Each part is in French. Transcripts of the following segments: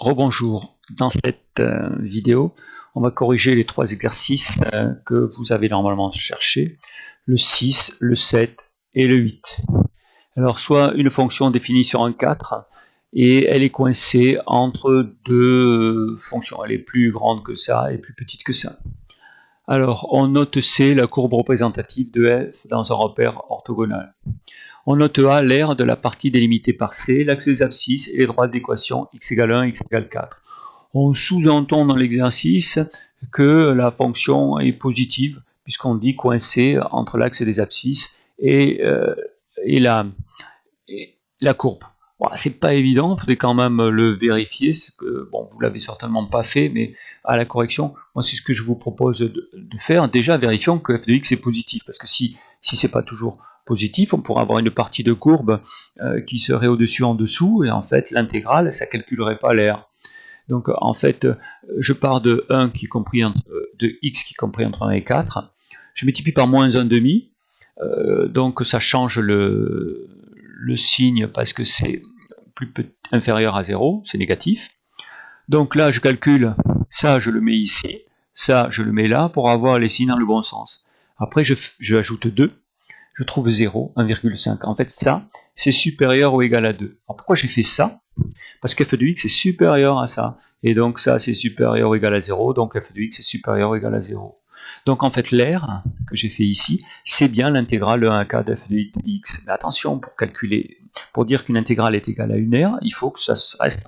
Rebonjour, dans cette vidéo, on va corriger les trois exercices que vous avez normalement cherchés, le 6, le 7 et le 8. Alors, soit une fonction définie sur un 4 et elle est coincée entre deux fonctions, elle est plus grande que ça et plus petite que ça. Alors, on note C, la courbe représentative de f dans un repère orthogonal. On note A, l'aire de la partie délimitée par C, l'axe des abscisses et les droites d'équation x égale 1, x égale 4. On sous-entend dans l'exercice que la fonction est positive, puisqu'on dit coincée entre l'axe des abscisses et la courbe. Bon, c'est pas évident, il faudrait quand même le vérifier. Bon, vous l'avez certainement pas fait, mais à la correction, moi c'est ce que je vous propose de faire. Déjà, vérifions que f de x est positif, parce que si c'est pas toujours positif, on pourrait avoir une partie de courbe qui serait au-dessus, en dessous, et en fait l'intégrale, ça calculerait pas l'aire. Donc en fait, je pars de 1 qui est compris entre, de x qui est compris entre 1 et 4, je multiplie par moins 1,5, donc ça change le signe parce que c'est inférieur à 0, c'est négatif. Donc là, je calcule, ça je le mets ici, ça je le mets là pour avoir les signes dans le bon sens. Après, je ajoute 2, je trouve 0, 1,5. En fait, ça, c'est supérieur ou égal à 2. Alors pourquoi j'ai fait ça? Parce que f de x est supérieur à ça. Et donc ça, c'est supérieur ou égal à 0, donc f de x est supérieur ou égal à 0. Donc en fait, l'aire que j'ai fait ici, c'est bien l'intégrale de 1 à k de f de x. Mais attention, pour dire qu'une intégrale est égale à une aire, il faut que ça reste,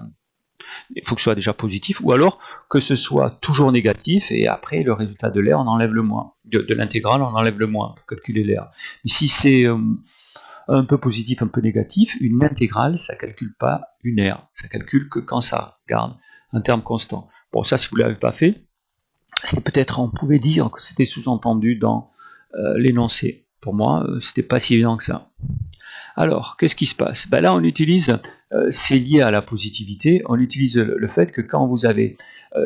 il faut que ce soit déjà positif, ou alors que ce soit toujours négatif, et après le résultat de l'aire, on enlève le moins. De l'intégrale, on enlève le moins pour calculer l'aire. Mais si c'est un peu positif, un peu négatif, une intégrale, ça ne calcule pas une aire. Ça calcule que quand ça garde un terme constant. Bon, ça, si vous ne l'avez pas fait, c'est peut-être, on pouvait dire que c'était sous-entendu dans l'énoncé. Pour moi, c'était pas si évident que ça. Alors, qu'est-ce qui se passe? Ben là, on utilise, c'est lié à la positivité, on utilise le fait que quand vous avez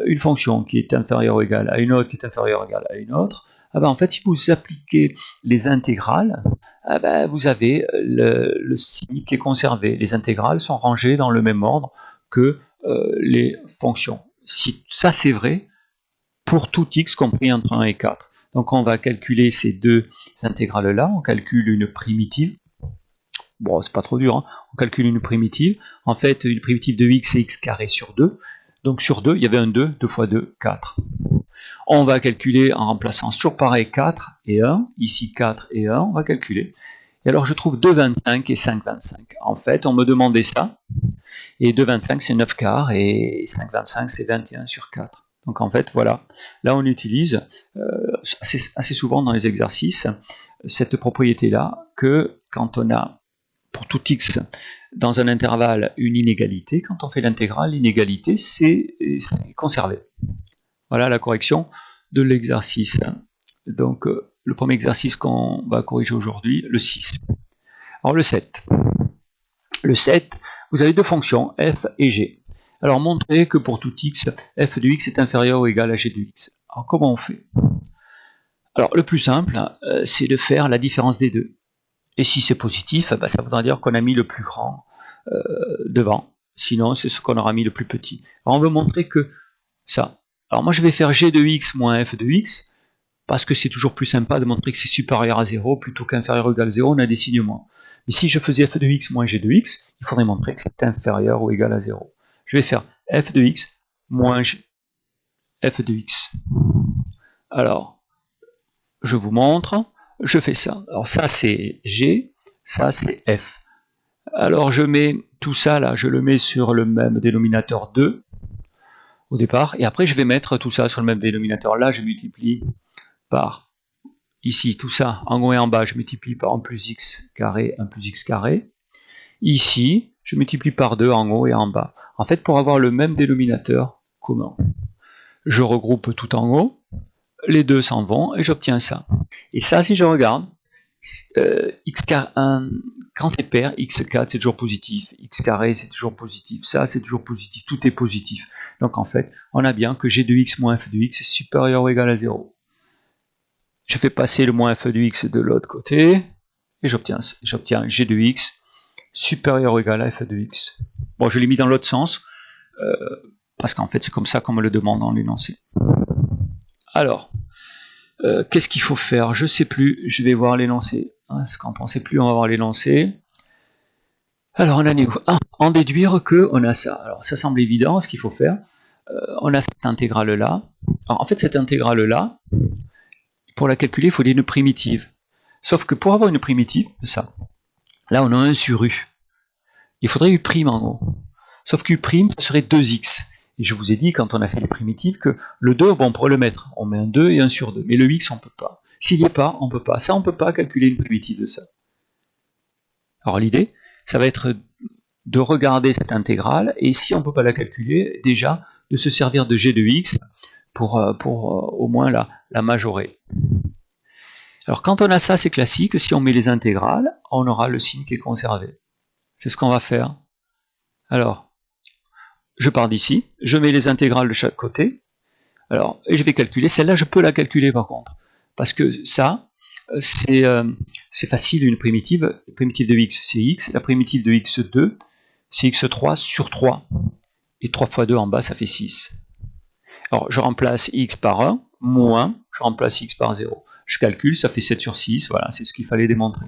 une fonction qui est inférieure ou égale à une autre, qui est inférieure ou égale à une autre, ah ben en fait, si vous appliquez les intégrales, ah ben vous avez le signe qui est conservé. Les intégrales sont rangées dans le même ordre que les fonctions. Si ça c'est vrai pour tout x compris entre 1 et 4. Donc on va calculer ces deux intégrales-là, on calcule une primitive. Bon, c'est pas trop dur, hein. On calcule une primitive. En fait, une primitive de x, c'est x carré sur 2. Donc sur 2, il y avait un 2, 2 fois 2, 4. On va calculer en remplaçant, c'est toujours pareil, 4 et 1. Ici, 4 et 1, on va calculer. Et alors, je trouve 2,25 et 5,25. En fait, on me demandait ça. Et 2,25, c'est 9 quarts. Et 5,25, c'est 21 sur 4. Donc en fait, voilà. Là, on utilise assez souvent dans les exercices cette propriété-là, que quand on a pour tout x dans un intervalle une inégalité, quand on fait l'intégrale, l'inégalité c'est conservé. Voilà la correction de l'exercice. Donc le premier exercice qu'on va corriger aujourd'hui, le 6. Alors le 7. Le 7, vous avez deux fonctions, f et g. Alors montrez que pour tout x, f de x est inférieur ou égal à g de x. Alors comment on fait? Alors le plus simple, c'est de faire la différence des deux. Et si c'est positif, ben, ça voudra dire qu'on a mis le plus grand devant. Sinon, c'est ce qu'on aura mis le plus petit. Alors, on veut montrer que ça. Alors moi, je vais faire g de x moins f de x, parce que c'est toujours plus sympa de montrer que c'est supérieur à 0, plutôt qu'inférieur ou égal à 0, on a des signes moins. Mais si je faisais f de x moins g de x, il faudrait montrer que c'est inférieur ou égal à 0. Je vais faire f de x moins f de x. Alors, je vous montre. Je fais ça. Alors ça c'est G, ça c'est F. Alors je mets tout ça là, je le mets sur le même dénominateur 2 au départ, et après je vais mettre tout ça sur le même dénominateur. Là je multiplie par, ici tout ça, en haut et en bas, je multiplie par 1 plus x carré, 1 plus x carré. Ici, je multiplie par 2 en haut et en bas. En fait, pour avoir le même dénominateur commun, je regroupe tout en haut, les deux s'en vont et j'obtiens ça. Et ça, si je regarde, x carré, quand c'est pair, x4 c'est toujours positif, x carré c'est toujours positif, ça c'est toujours positif, tout est positif. Donc en fait, on a bien que g de x moins f de x est supérieur ou égal à 0. Je fais passer le moins f de x de l'autre côté, et j'obtiens g de x supérieur ou égal à f de x. Bon, je l'ai mis dans l'autre sens, parce qu'en fait c'est comme ça qu'on me le demande dans l'énoncé. Alors, qu'est-ce qu'il faut faire? Je sais plus, je vais voir l'énoncé. Quand on ne sait plus, on va voir l'énoncé. Alors on en est où? En déduire que on a ça. Alors ça semble évident, ce qu'il faut faire. On a cette intégrale-là. Alors en fait cette intégrale-là, pour la calculer, il faut une primitive. Sauf que pour avoir une primitive, ça, là on a 1 sur u. Il faudrait u' en haut. Sauf qu'u', ce serait 2x. Et je vous ai dit, quand on a fait les primitives, que le 2, bon, on pourrait le mettre. On met un 2 et 1 sur 2. Mais le x, on ne peut pas. S'il n'y est pas, on ne peut pas. Ça, on ne peut pas calculer une primitive de ça. Alors l'idée, ça va être de regarder cette intégrale, et si on ne peut pas la calculer, déjà, de se servir de g de x pour au moins la majorer. Alors quand on a ça, c'est classique. Si on met les intégrales, on aura le signe qui est conservé. C'est ce qu'on va faire. Alors, je pars d'ici, je mets les intégrales de chaque côté, alors, et je vais calculer. Celle-là, je peux la calculer par contre, parce que ça, c'est facile, une primitive. La primitive de x, c'est x, la primitive de x2, c'est x3 sur 3, et 3 fois 2 en bas, ça fait 6. Alors, je remplace x par 1, moins, je remplace x par 0. Je calcule, ça fait 7 sur 6, voilà, c'est ce qu'il fallait démontrer.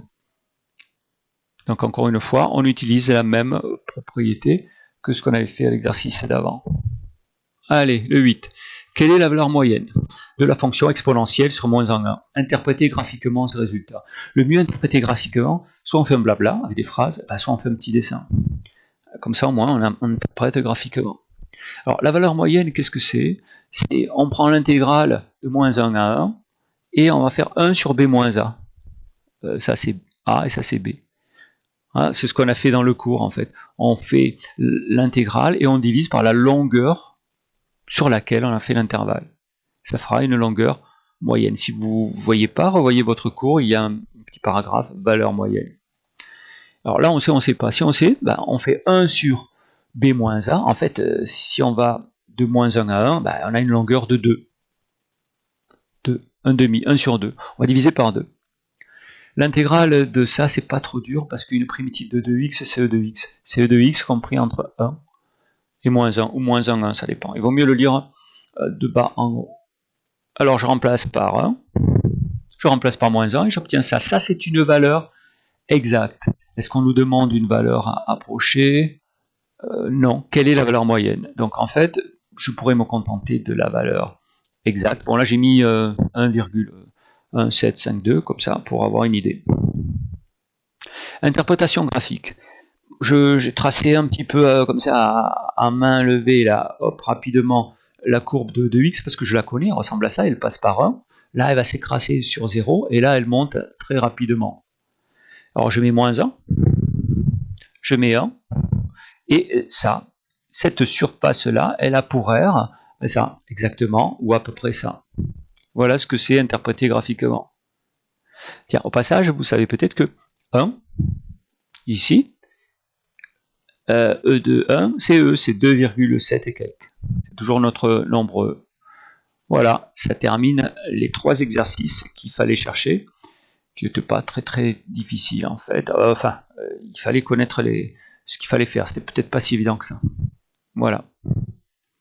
Donc encore une fois, on utilise la même propriété que ce qu'on avait fait à l'exercice d'avant. Allez, le 8. Quelle est la valeur moyenne de la fonction exponentielle sur moins en 1? Interpréter graphiquement ce résultat. Le mieux interpréter graphiquement, soit on fait un blabla avec des phrases, soit on fait un petit dessin. Comme ça au moins on interprète graphiquement. Alors la valeur moyenne, qu'est-ce que c'est? C'est on prend l'intégrale de moins 1 à 1 et on va faire 1 sur b moins a. Ça c'est a et ça c'est b. C'est ce qu'on a fait dans le cours en fait. On fait l'intégrale et on divise par la longueur sur laquelle on a fait l'intervalle. Ça fera une longueur moyenne. Si vous ne voyez pas, revoyez votre cours, il y a un petit paragraphe valeur moyenne. Alors là on sait, on ne sait pas. Si on sait, on fait 1 sur b moins a. En fait, si on va de moins 1 à 1, on a une longueur de 2. 1 demi, 1 sur 2. On va diviser par 2. L'intégrale de ça, c'est pas trop dur parce qu'une primitive de 2x, c'est e de x. C'est e de x compris entre 1 et moins 1, ou moins 1, 1, ça dépend. Il vaut mieux le lire de bas en haut. Alors je remplace par 1, je remplace par moins 1 et j'obtiens ça. Ça, c'est une valeur exacte. Est-ce qu'on nous demande une valeur approchée? Non. Quelle est la valeur moyenne? Donc en fait, je pourrais me contenter de la valeur exacte. Bon là, j'ai mis 1,1752 comme ça pour avoir une idée. Interprétation graphique. J'ai tracé un petit peu comme ça à main levée là, hop, rapidement la courbe de x parce que je la connais, elle ressemble à ça, elle passe par 1. Là, elle va s'écraser sur 0 et là, elle monte très rapidement. Alors, je mets moins 1, je mets 1 et ça, cette surface-là, elle a pour aire ça, exactement, ou à peu près ça. Voilà ce que c'est interprété graphiquement. Tiens, au passage, vous savez peut-être que 1, ici, E de 1, c'est E, c'est 2,7 et quelques. C'est toujours notre nombre. Voilà, ça termine les 3 exercices qu'il fallait chercher, qui n'étaient pas très très difficiles en fait. Il fallait connaître ce qu'il fallait faire, c'était peut-être pas si évident que ça. Voilà.